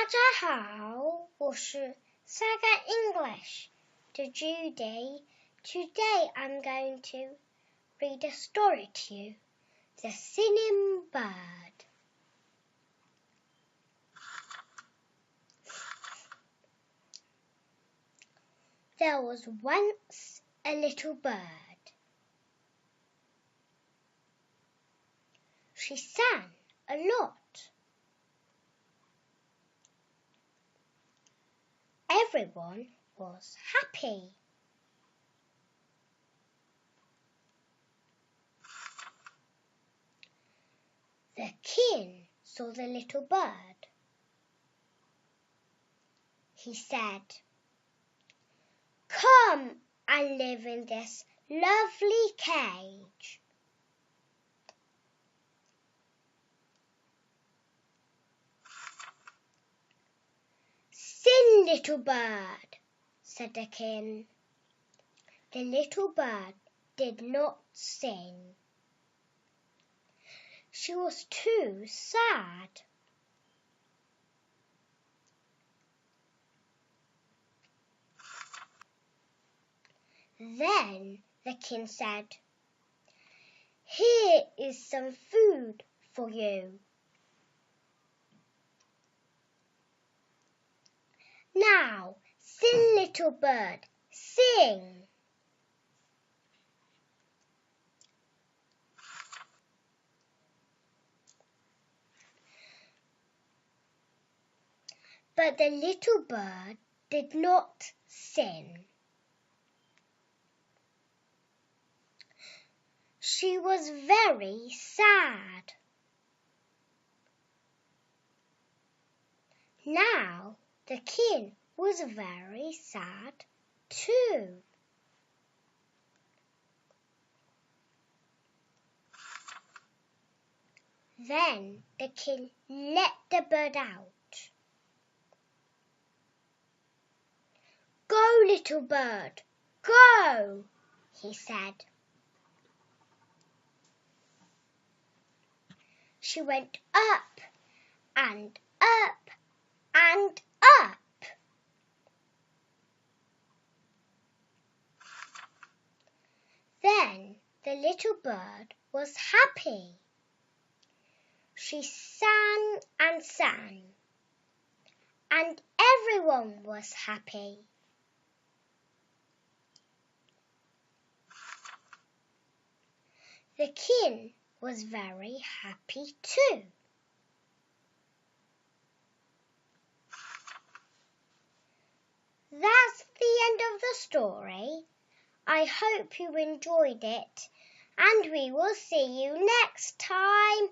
家好，我是 Saga English 的 Judy. Today I'm going to read a story to you, The Singing Bird. There was once a little bird. She sang a lot. Everyone was happy. The king saw the little bird. He said, "Come and live in this lovely cage." "Sing, little bird," said the king. The little bird did not sing. She was too sad. Then the king said, "Here is some food for you. Now, sing, little bird, sing." But the little bird did not sing. She was very sad. Now the king was very sad too. Then the king let the bird out. "Go, little bird, go," he said. She went up and up and up. Then the little bird was happy. She sang and sang, and everyone was happy. The king was very happy too. That's the end of the story. I hope you enjoyed it, and we will see you next time.